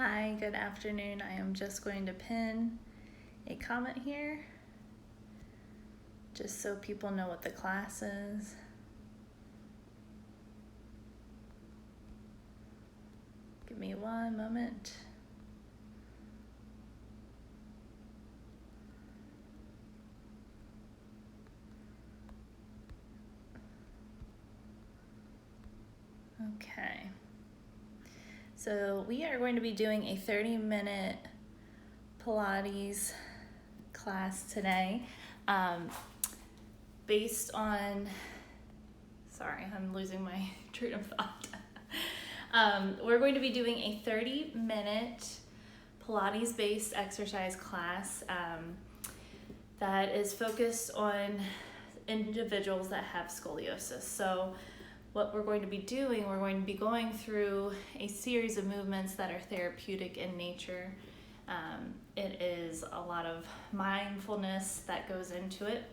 Hi, good afternoon. I am just going to pin a comment here just so people know what the class is. Give me one moment. Okay. So we are going to be doing a 30-minute Pilates class today based on, sorry, I'm losing my train of thought. We're going to be doing a 30-minute Pilates-based exercise class that is focused on individuals that have scoliosis. So what we're going to be doing, we're going to be going through a series of movements that are therapeutic in nature. It is a lot of mindfulness that goes into it.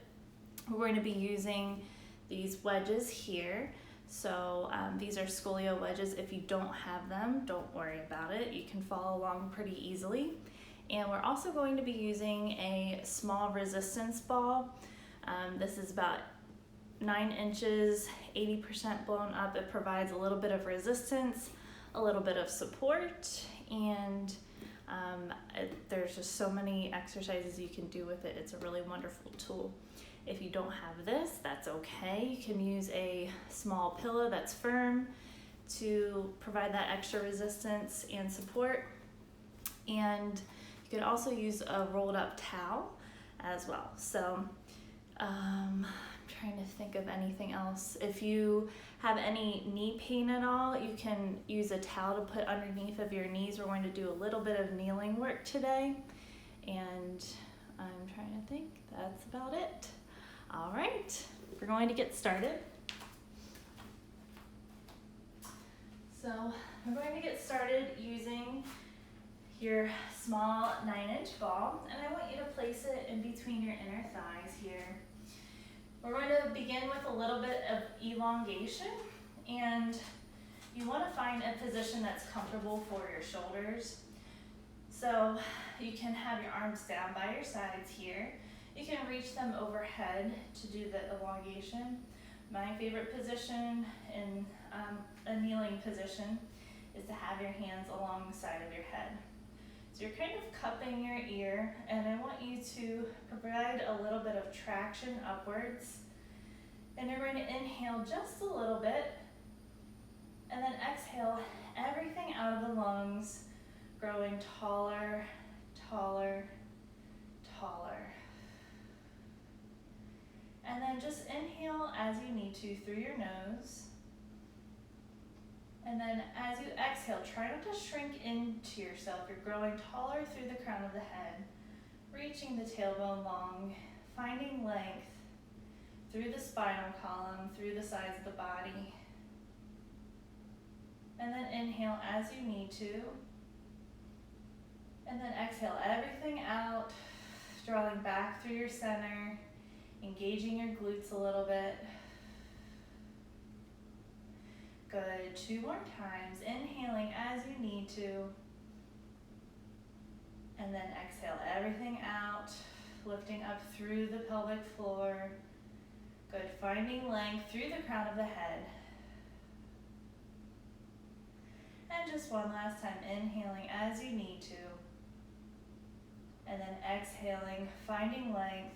We're going to be using these wedges here. So these are scolio wedges. If you don't have them, don't worry about it. You can follow along pretty easily. And we're also going to be using a small resistance ball. This is about 9 inches, 80% blown up. It provides a little bit of resistance, a little bit of support, and there's just so many exercises you can do with it. It's a really wonderful tool. If you don't have this, that's okay. You can use a small pillow that's firm to provide that extra resistance and support. And you could also use a rolled up towel as well. So I'm trying to think of anything else. If you have any knee pain at all, you can use a towel to put underneath of your knees. We're going to do a little bit of kneeling work today, and I'm trying to think, that's about it. All right, we're going to get started. So we're going to get started using your small 9-inch ball, and I want you to place it in between your inner thighs here. We're going to begin with a little bit of elongation, and you want to find a position that's comfortable for your shoulders. So you can have your arms down by your sides here. You can reach them overhead to do the elongation. My favorite position in a kneeling position is to have your hands along the side of your head. So you're kind of cupping your ear, and I want you to provide a little bit of traction upwards. And you're going to inhale just a little bit, and then exhale everything out of the lungs, growing taller, taller, taller. And then just inhale as you need to through your nose. And then as you exhale, try not to shrink into yourself. You're growing taller through the crown of the head, reaching the tailbone long, finding length through the spinal column, through the sides of the body. And then inhale as you need to. And then exhale everything out, drawing back through your center, engaging your glutes a little bit. Good, 2 more times, inhaling as you need to, and then exhale everything out, lifting up through the pelvic floor. Good, finding length through the crown of the head. And just one last time, inhaling as you need to, and then exhaling, finding length.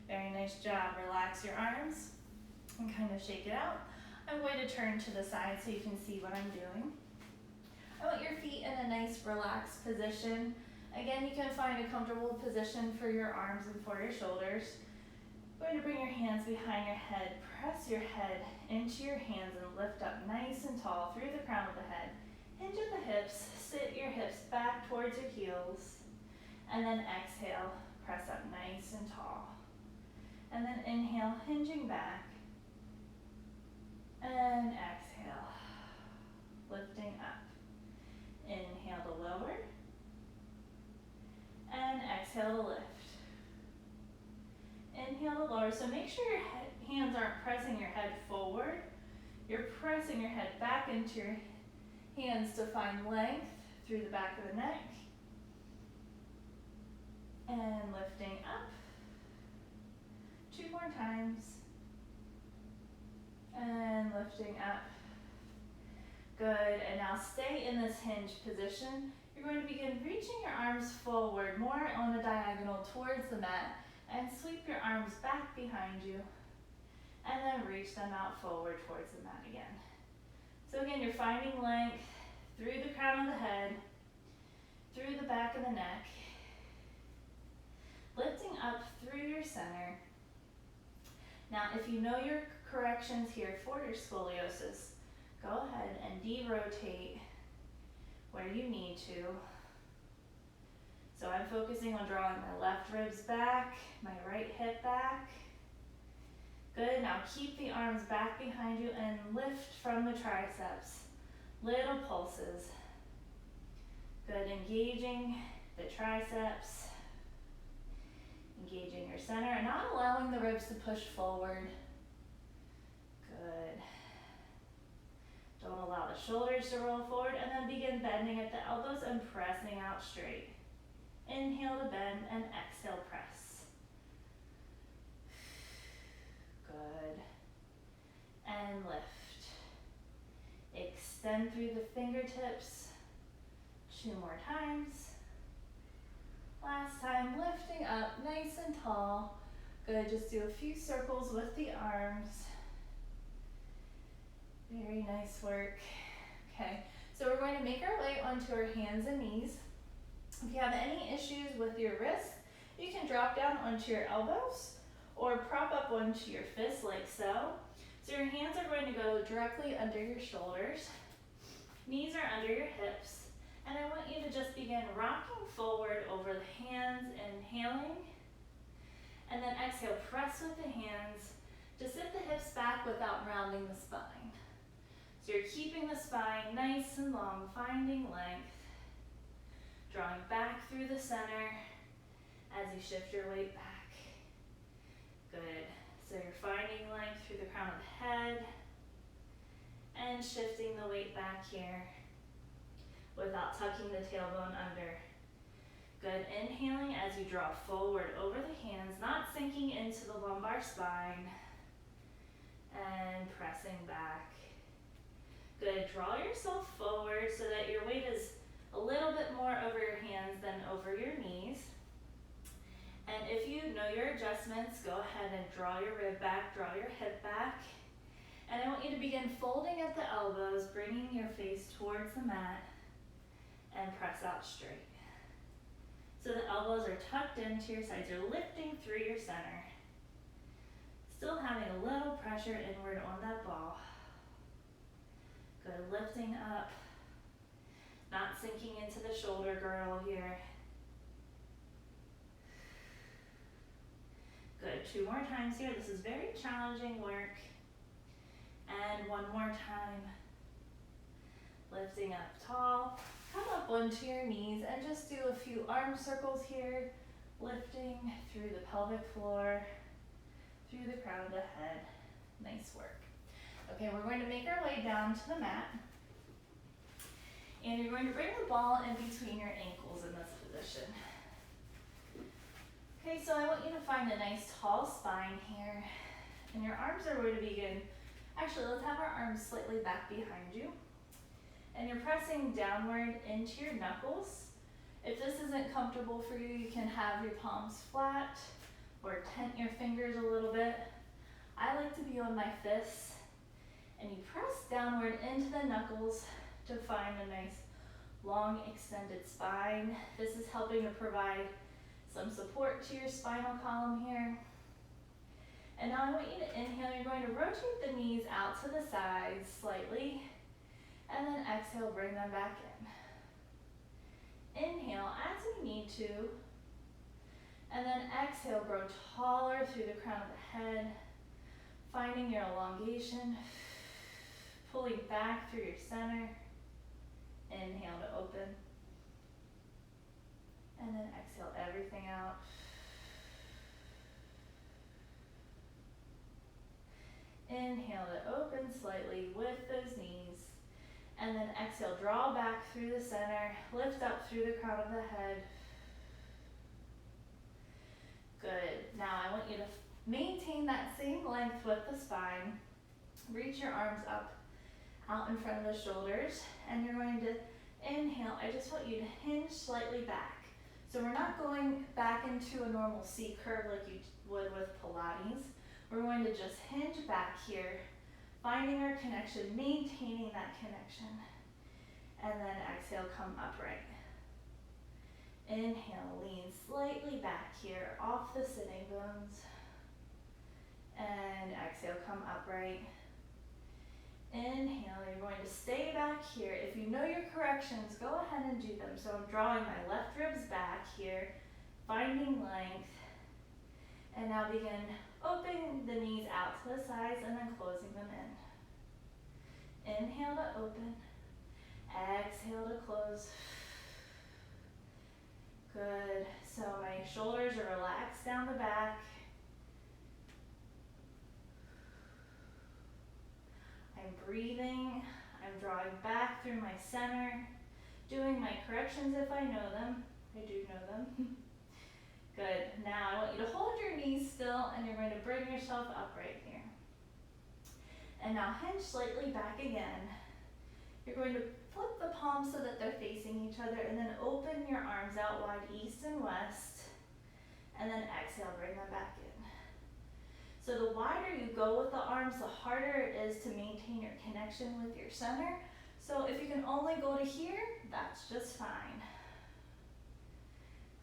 Very nice job. Relax your arms and kind of shake it out. I'm going to turn to the side so you can see what I'm doing. I want your feet in a nice relaxed position. Again, you can find a comfortable position for your arms and for your shoulders. You're going to bring your hands behind your head, press your head into your hands and lift up nice and tall through the crown of the head. Hinge at the hips, sit your hips back towards your heels, and then exhale, press up nice and tall. And then inhale, hinging back. And exhale, lifting up. Inhale to lower. And exhale to lift. Inhale to lower. So make sure your hands aren't pressing your head forward. You're pressing your head back into your Hands to find length through the back of the neck. And lifting up. 2 more times. And lifting up. Good, and now stay in this hinge position. You're going to begin reaching your arms forward, more on a diagonal towards the mat, and sweep your arms back behind you, and then reach them out forward towards the mat again. So again, you're finding length through the crown of the head, through the back of the neck, lifting up through your center. Now, if you know your corrections here for your scoliosis, go ahead and de-rotate where you need to. So I'm focusing on drawing my left ribs back, my right hip back. Good, now keep the arms back behind you and lift from the triceps. Little pulses. Good, engaging the triceps. Engaging your center and not allowing the ribs to push forward. Good. Don't allow the shoulders to roll forward, and then begin bending at the elbows and pressing out straight. Inhale to bend and exhale, press. Good. And lift. Extend through the fingertips. 2 more times. Last time, lifting up nice and tall. Good, just do a few circles with the arms. Very nice work. Okay, so we're going to make our way onto our hands and knees. If you have any issues with your wrists, you can drop down onto your elbows or prop up onto your fists like so. So your hands are going to go directly under your shoulders. Knees are under your hips. And I want you to just begin rocking forward over the hands, inhaling. And then exhale, press with the hands to sit the hips back without rounding the spine. So you're keeping the spine nice and long, finding length. Drawing back through the center as you shift your weight back. Good. So you're finding length through the crown of the head and shifting the weight back here without tucking the tailbone under. Good. Inhaling as you draw forward over the hands, not sinking into the lumbar spine, and pressing back. Good. Draw yourself forward so that your weight is a little bit more over your hands than over your knees. And if you know your adjustments, go ahead and draw your rib back, draw your hip back. And I want you to begin folding at the elbows, bringing your face towards the mat, and press out straight. So the elbows are tucked into your sides. You're lifting through your center. Still having a little pressure inward on that ball. Good, lifting up. Not sinking into the shoulder girdle here. Good, 2 more times here. This is very challenging work. And 1 more time. Lifting up tall. Come up onto your knees and just do a few arm circles here. Lifting through the pelvic floor, through the crown of the head. Nice work. Okay, we're going to make our way down to the mat. And you're going to bring the ball in between your ankles in this position. Okay, so I want you to find a nice tall spine here. And your arms are going to begin, actually let's have our arms slightly back behind you. And you're pressing downward into your knuckles. If this isn't comfortable for you, you can have your palms flat or tent your fingers a little bit. I like to be on my fists. And you press downward into the knuckles to find a nice long extended spine. This is helping to provide some support to your spinal column here. And now I want you to inhale. You're going to rotate the knees out to the sides slightly. And then exhale, bring them back in. Inhale as you need to. And then exhale, grow taller through the crown of the head. Finding your elongation. Pulling back through your center. Inhale to open. And then exhale everything out. Inhale to open slightly with those knees. And then exhale, draw back through the center, lift up through the crown of the head. Good. Now I want you to maintain that same length with the spine. Reach your arms up out in front of the shoulders, and you're going to inhale. I just want you to hinge slightly back. So we're not going back into a normal C curve like you would with Pilates. We're going to just hinge back here, finding our connection, maintaining that connection. And then exhale, come upright. Inhale, lean slightly back here off the sitting bones. And exhale, come upright. Inhale, you're going to stay back here. If you know your corrections, go ahead and do them. So I'm drawing my left ribs back here, finding length. And now begin opening the knees out to the sides and then closing them in. Inhale to open. Exhale to close. Good. So my shoulders are relaxed down the back. I'm breathing. I'm drawing back through my center. Doing my corrections if I know them. I do know them. Good. Now I want you to hold your knees still, and you're going to bring yourself upright here. And now hinge slightly back again. You're going to flip the palms so that they're facing each other, and then open your arms out wide east and west. And then exhale, bring them back in. So the wider you go with the arms, the harder it is to maintain your connection with your center. So if you can only go to here, that's just fine.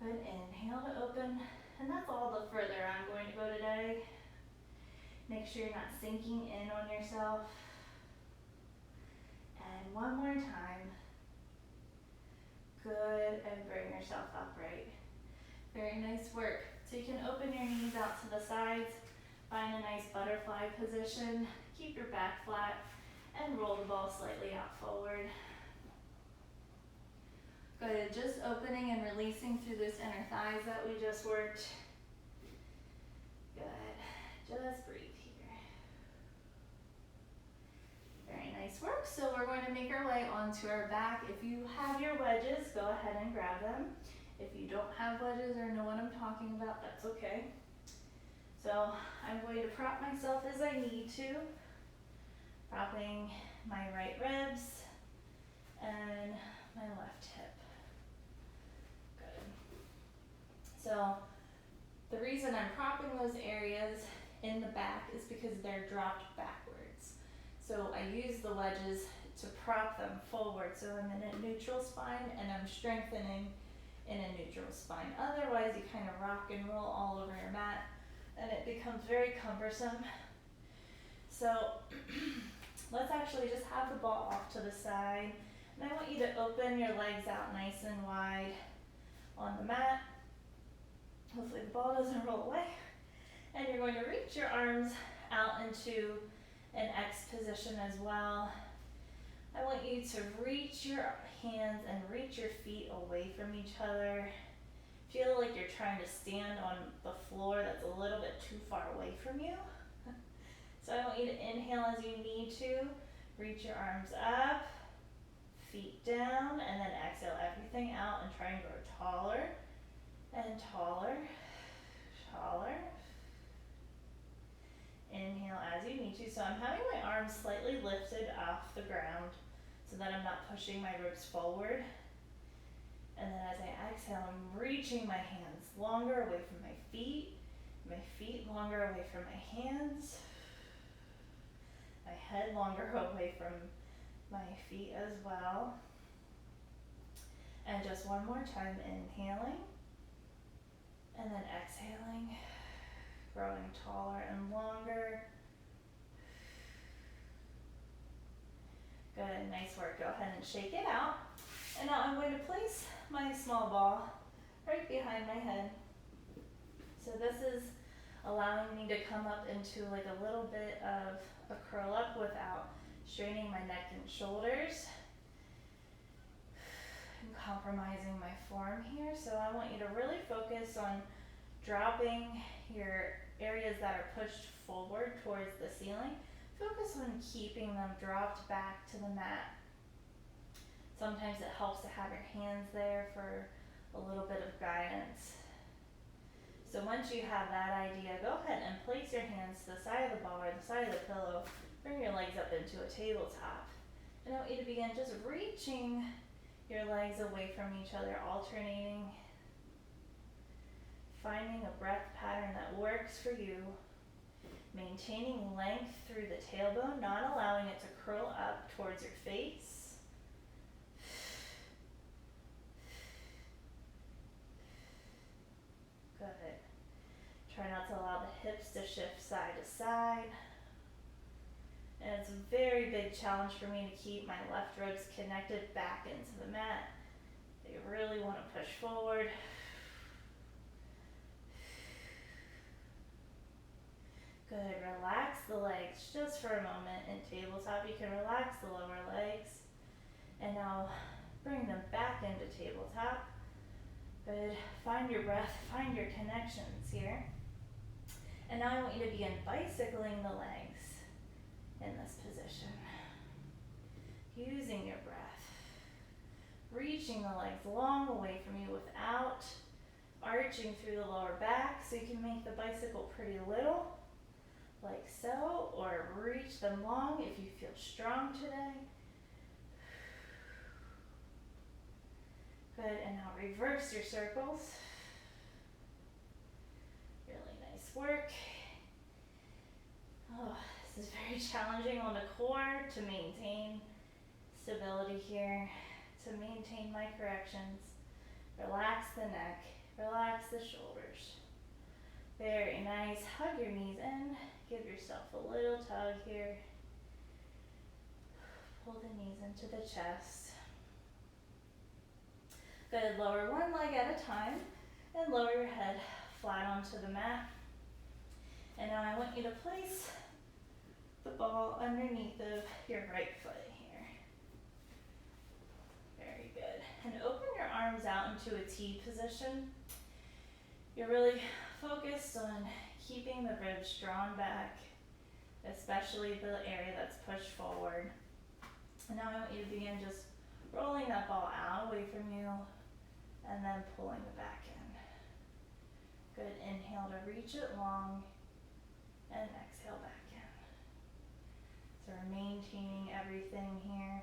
Good, inhale to open, and that's all the further I'm going to go today. Make sure you're not sinking in on yourself. And one more time. Good, and bring yourself upright. Very nice work. So you can open your knees out to the sides, find a nice butterfly position, keep your back flat, and roll the ball slightly out forward. Good, just opening and releasing through those inner thighs that we just worked. Good, just breathe here. Very nice work. So we're going to make our way onto our back. If you have your wedges, go ahead and grab them. If you don't have wedges or know what I'm talking about, that's okay. So I'm going to prop myself as I need to, propping my right ribs and my left hip. Good. So the reason I'm propping those areas in the back is because they're dropped backwards. So I use the wedges to prop them forward. So I'm in a neutral spine and I'm strengthening in a neutral spine. Otherwise you kind of rock and roll all over your mat and it becomes very cumbersome. So let's actually just have the ball off to the side. And I want you to open your legs out nice and wide on the mat. Hopefully the ball doesn't roll away. And you're going to reach your arms out into an X position as well. I want you to reach your hands and reach your feet away from each other. Feel like you're trying to stand on the floor that's a little bit too far away from you. So I want you to inhale as you need to. Reach your arms up, feet down, and then exhale everything out and try and grow taller and taller, taller. Inhale as you need to. So I'm having my arms slightly lifted off the ground so that I'm not pushing my ribs forward. And then as I exhale, I'm reaching my hands longer away from my feet longer away from my hands, my head longer away from my feet as well. And just one more time, inhaling, and then exhaling, growing taller and longer. Good, nice work. Go ahead and shake it out. And now I'm going to place my small ball right behind my head. So this is allowing me to come up into like a little bit of a curl up without straining my neck and shoulders and compromising my form here. So I want you to really focus on dropping your areas that are pushed forward towards the ceiling. Focus on keeping them dropped back to the mat. Sometimes it helps to have your hands there for a little bit of guidance. So once you have that idea, go ahead and place your hands to the side of the ball or the side of the pillow. Bring your legs up into a tabletop. And I want you to begin just reaching your legs away from each other, alternating, finding a breath pattern that works for you, maintaining length through the tailbone, not allowing it to curl up towards your face. Good. Try not to allow the hips to shift side to side. And it's a very big challenge for me to keep my left ribs connected back into the mat. You really want to push forward. Good, relax the legs just for a moment. In tabletop, you can relax the lower legs. And now bring them back into tabletop. Good, find your breath, find your connections here. And now I want you to begin bicycling the legs in this position. Using your breath. Reaching the legs long away from you without arching through the lower back, so you can make the bicycle pretty little, like so, or reach them long if you feel strong today. Good, and now reverse your circles. Really nice work. Oh, this is very challenging on the core to maintain stability here, to maintain my corrections. Relax the neck, relax the shoulders. Very nice. Hug your knees in. Give yourself a little tug here. Pull the knees into the chest. Good, lower one leg at a time and lower your head flat onto the mat. And now I want you to place the ball underneath of your right foot here. Very good. And open your arms out into a T position. You're really focused on keeping the ribs drawn back, especially the area that's pushed forward. And now I want you to begin just rolling that ball out away from you and then pulling it back in. Good, inhale to reach it long and exhale back in. So we're maintaining everything here.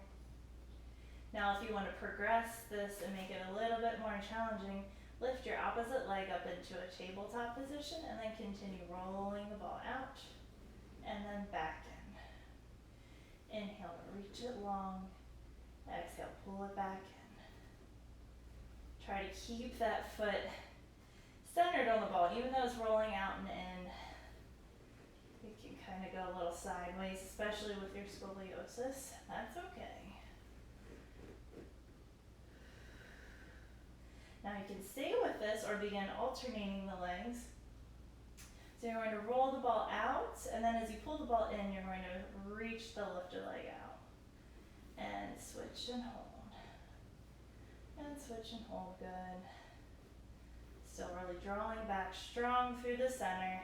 Now if you want to progress this and make it a little bit more challenging, lift your opposite leg up into a tabletop position and then continue rolling the ball out and then back in. Inhale to reach it long, exhale, pull it back in. Try to keep that foot centered on the ball, even though it's rolling out and in. It can kind of go a little sideways, especially with your scoliosis. That's okay. Now you can stay with this or begin alternating the legs. So you're going to roll the ball out, and then as you pull the ball in, you're going to reach the lifted leg out. And switch and hold. And switch and hold, good. Still really drawing back strong through the center.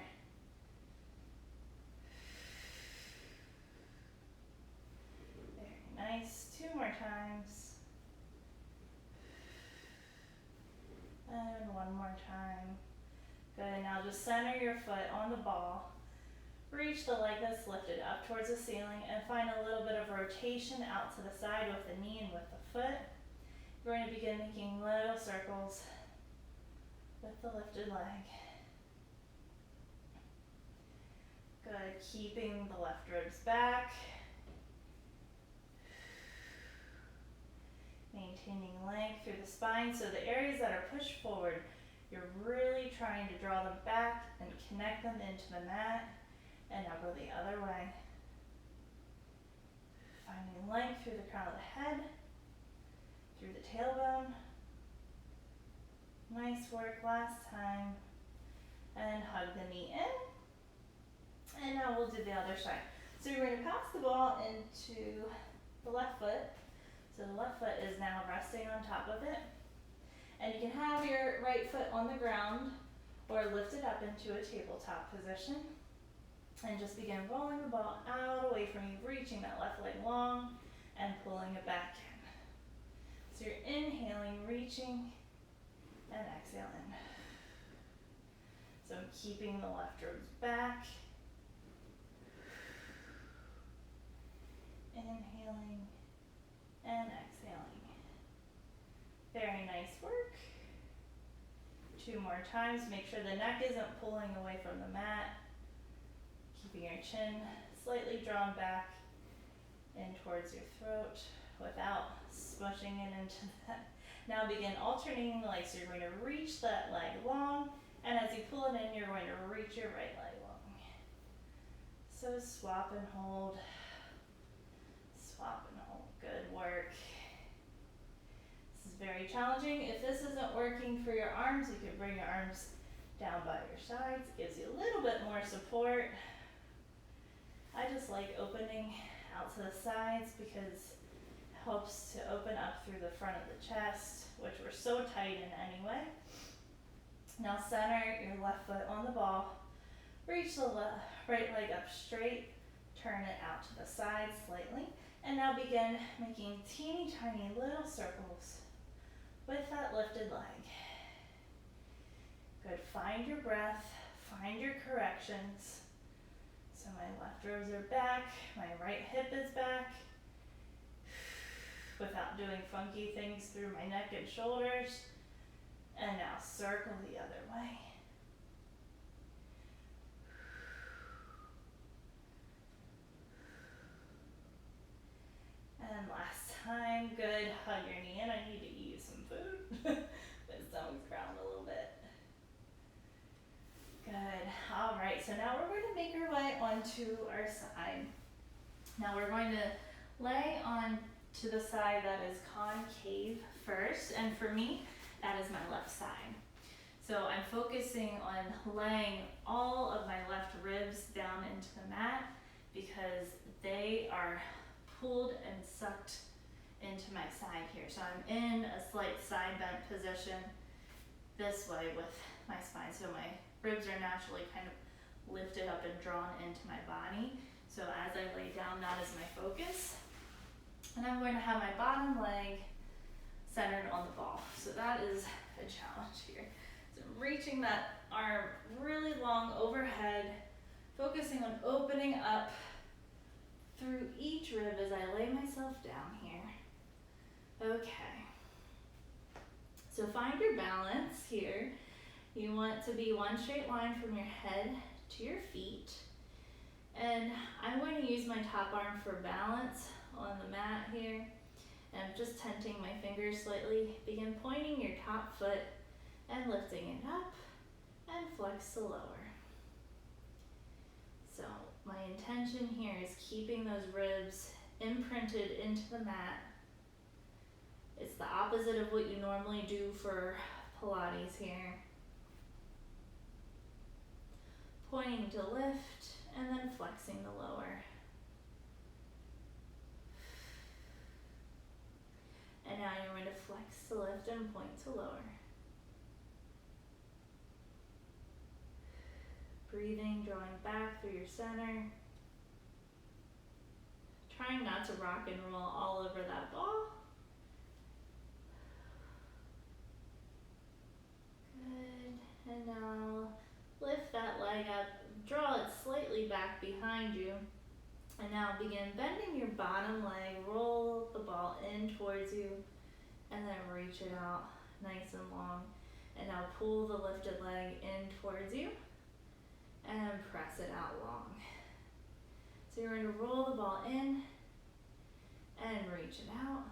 Very nice, 2 more times. And 1 more time. Good, now just center your foot on the ball. Reach the leg that's lifted up towards the ceiling and find a little bit of rotation out to the side with the knee and with the foot. We're going to begin making little circles with the lifted leg. Good, keeping the left ribs back. Maintaining length through the spine, so the areas that are pushed forward, you're really trying to draw them back and connect them into the mat. And now go the other way. Finding length through the crown of the head, through the tailbone. Nice work last time. And hug the knee in. And now we'll do the other side. So you're going to pass the ball into the left foot. So the left foot is now resting on top of it. And you can have your right foot on the ground or lift it up into a tabletop position. And just begin rolling the ball out away from you, reaching that left leg long and pulling it back So you're inhaling, reaching, and exhaling. So I'm keeping the left ribs back. Inhaling and exhaling. Very nice work. 2 more times. Make sure the neck isn't pulling away from the mat. Keeping your chin slightly drawn back in towards your throat without smushing it into that. Now begin alternating the legs. So you're going to reach that leg long, and as you pull it in, you're going to reach your right leg long. So swap and hold. Swap and hold. Good work. This is very challenging. If this isn't working for your arms, you can bring your arms down by your sides. Gives you a little bit more support. I just like opening out to the sides because it helps to open up through the front of the chest, which we're so tight in anyway. Now center your left foot on the ball. Reach the right leg up straight. Turn it out to the side slightly. And now begin making teeny tiny little circles with that lifted leg. Good, find your breath, find your corrections. So my left ribs are back, my right hip is back, without doing funky things through my neck and shoulders. And now circle the other way. And last time, good, hug your knee in. I need to eat some food. My stomach's growling a little bit. Good, all right, so now we're going to make our way onto our side. Now we're going to lay on to the side that is concave first, and for me, that is my left side. So I'm focusing on laying all of my left ribs down into the mat because they are pulled and sucked into my side here. So I'm in a slight side bent position this way with my spine. So my ribs are naturally kind of lifted up and drawn into my body. So as I lay down, that is my focus. And I'm going to have my bottom leg centered on the ball. So that is a challenge here. So I'm reaching that arm really long overhead, focusing on opening up through each rib as I lay myself down here. Okay. So find your balance here. You want to be one straight line from your head to your feet. And I'm going to use my top arm for balance on the mat here. And I'm just tenting my fingers slightly. Begin pointing your top foot and lifting it up and flex the lower. So my intention here is keeping those ribs imprinted into the mat. It's the opposite of what you normally do for Pilates here. Pointing to lift and then flexing the lower. And now you're going to flex to lift and point to lower. Breathing, drawing back through your center. Trying not to rock and roll all over that ball. Good. And now lift that leg up, draw it slightly back behind you. And now begin bending your bottom leg, roll the ball in towards you, and then reach it out nice and long. And now pull the lifted leg in towards you, and press it out long. So you're going to roll the ball in, and reach it out,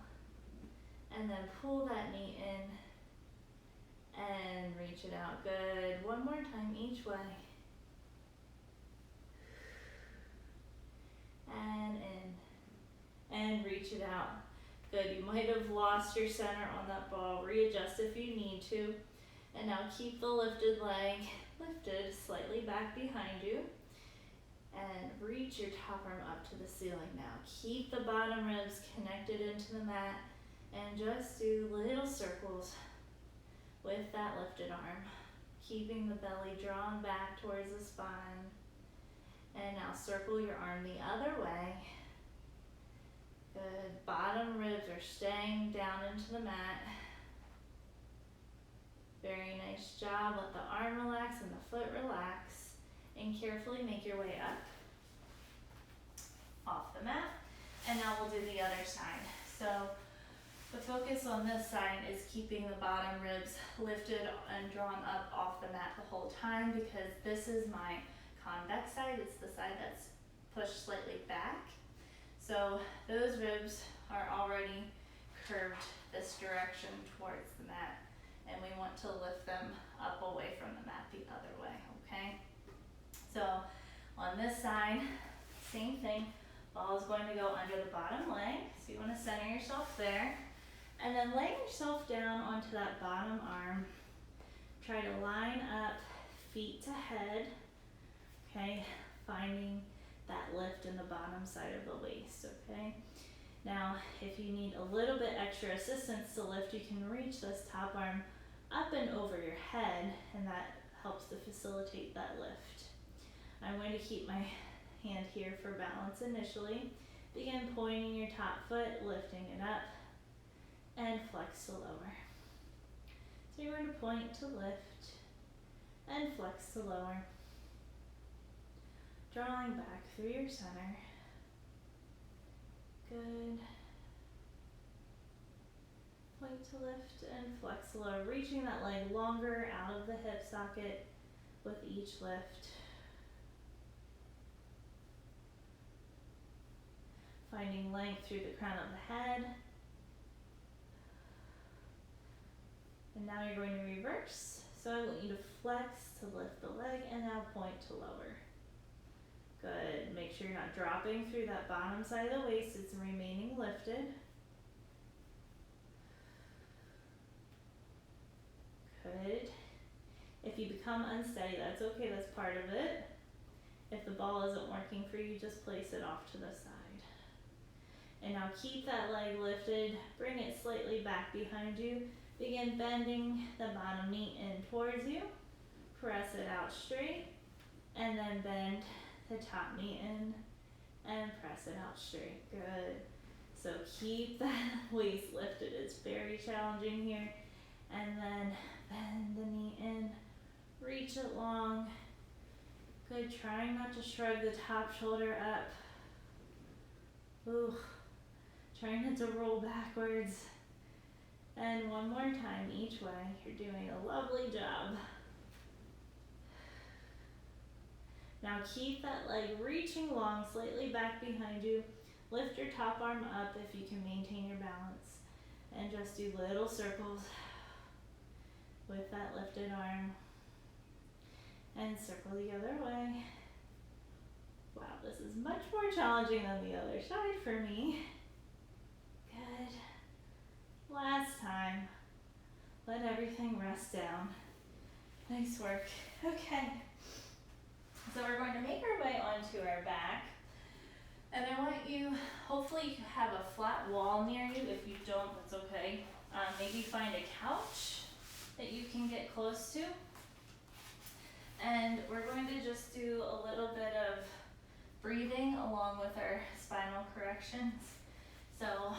and then pull that knee in, and reach it out. Good. One more time each way. And in, and reach it out. Good, you might have lost your center on that ball. Readjust if you need to. And now keep the lifted leg lifted slightly back behind you. And reach your top arm up to the ceiling now. Keep the bottom ribs connected into the mat. And just do little circles with that lifted arm. Keeping the belly drawn back towards the spine. And now circle your arm the other way. Good. Bottom ribs are staying down into the mat. Very nice job. Let the arm relax and the foot relax. And carefully make your way up off the mat. And now we'll do the other side. So the focus on this side is keeping the bottom ribs lifted and drawn up off the mat the whole time, because this is my convex side. It's the side that's pushed slightly back. So those ribs are already curved this direction towards the mat, and we want to lift them up away from the mat the other way, okay? So on this side, same thing. Ball is going to go under the bottom leg, so you want to center yourself there. And then laying yourself down onto that bottom arm, try to line up feet to head, okay? Finding that lift in the bottom side of the waist, okay? Now, if you need a little bit extra assistance to lift, you can reach this top arm up and over your head, and that helps to facilitate that lift. I'm going to keep my hand here for balance initially. Begin pointing your top foot, lifting it up, and flex to lower. So you're going to point to lift and flex to lower. Drawing back through your center. Good. Point to lift and flex to lower. Reaching that leg longer out of the hip socket with each lift. Finding length through the crown of the head. And now you're going to reverse. So I want you to flex to lift the leg and now point to lower. Good. Make sure you're not dropping through that bottom side of the waist. It's remaining lifted. Good. If you become unsteady, that's okay. That's part of it. If the ball isn't working for you, just place it off to the side. And now keep that leg lifted. Bring it slightly back behind you. Begin bending the bottom knee in towards you. Press it out straight. And then bend the top knee in and press it out straight. Good. So keep that waist lifted. It's very challenging here. And then bend the knee in. Reach it long. Good. Trying not to shrug the top shoulder up. Ooh. Trying not to roll backwards. And one more time each way. You're doing a lovely job. Now keep that leg reaching long, slightly back behind you. Lift your top arm up if you can maintain your balance. And just do little circles with that lifted arm. And circle the other way. Wow, this is much more challenging than the other side for me. Good. Last time. Let everything rest down. Nice work. Okay. So we're going to make our way onto our back. And I want you, hopefully you have a flat wall near you. If you don't, that's okay. Maybe find a couch that you can get close to. And we're going to just do a little bit of breathing along with our spinal corrections. So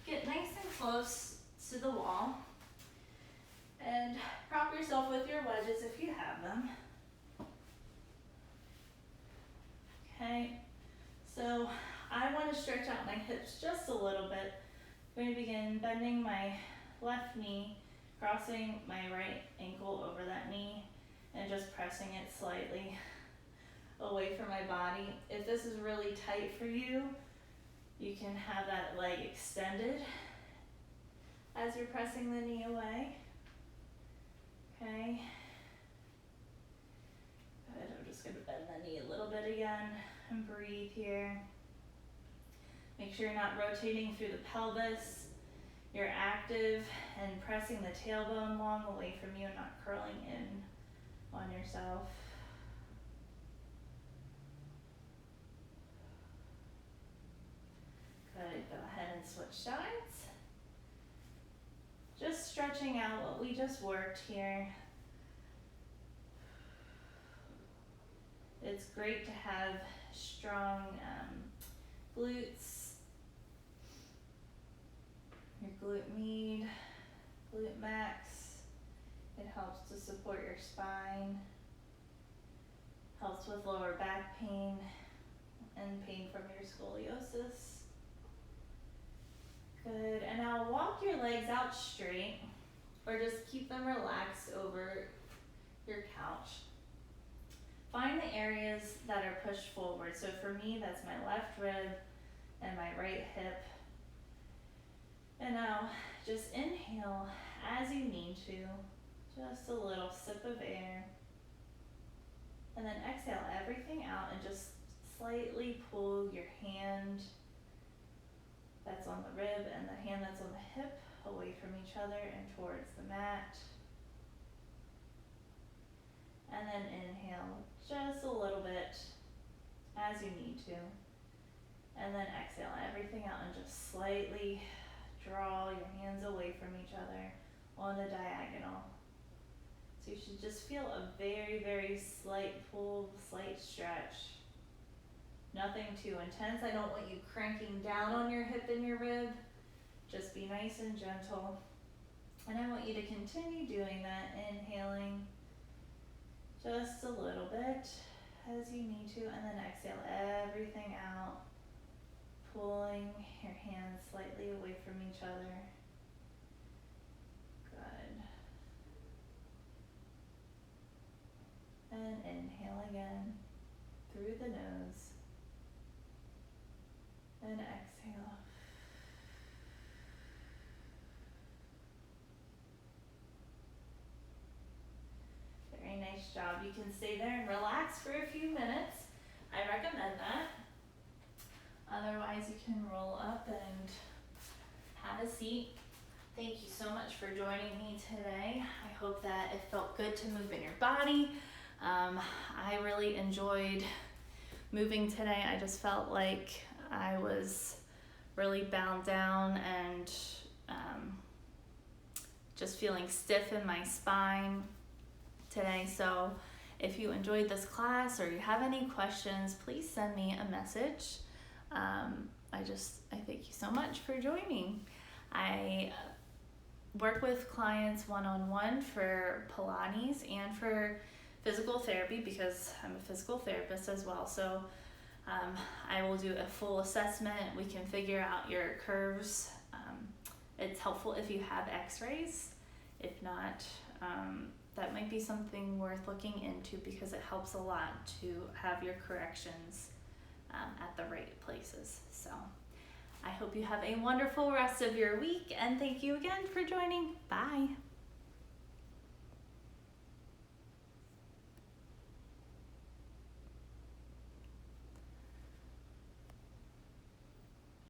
get nice and close to the wall. And prop yourself with your wedges if you have them. Okay, so I want to stretch out my hips just a little bit. I'm going to begin bending my left knee, crossing my right ankle over that knee, and just pressing it slightly away from my body. If this is really tight for you, you can have that leg extended as you're pressing the knee away. Okay. Good. I'm just going to bend the knee a little bit again and breathe here. Make sure you're not rotating through the pelvis. You're active and pressing the tailbone long away from you and not curling in on yourself. Good. Go ahead and switch sides. Just stretching out what we just worked here. It's great to have strong glutes your glute med, glute max. It helps to support your spine, helps with lower back pain and pain from your scoliosis. Good, and now walk your legs out straight or just keep them relaxed over your couch. Find the areas that are pushed forward. So for me, that's my left rib and my right hip. And now just inhale as you need to, just a little sip of air. And then exhale everything out and just slightly pull your hand that's on the rib and the hand that's on the hip away from each other and towards the mat. And then inhale just a little bit as you need to. And then exhale everything out and just slightly draw your hands away from each other on the diagonal. So you should just feel a very, very slight pull, slight stretch. Nothing too intense. I don't want you cranking down on your hip and your rib. Just be nice and gentle. And I want you to continue doing that, inhaling just a little bit as you need to, and then exhale everything out, pulling your hands slightly away from each other. Good. And inhale again through the nose. And exhale. Very nice job. You can stay there and relax for a few minutes. I recommend that. Otherwise, you can roll up and have a seat. Thank you so much for joining me today. I hope that it felt good to move in your body. I really enjoyed moving today. I just felt like I was really bound down and just feeling stiff in my spine today. So if you enjoyed this class or you have any questions, please send me a message. I thank you so much for joining. I work with clients one-on-one for Pilates and for physical therapy because I'm a physical therapist as well. So I will do a full assessment. We can figure out your curves. It's helpful if you have x-rays. If not, that might be something worth looking into because it helps a lot to have your corrections at the right places. So I hope you have a wonderful rest of your week, and thank you again for joining. Bye.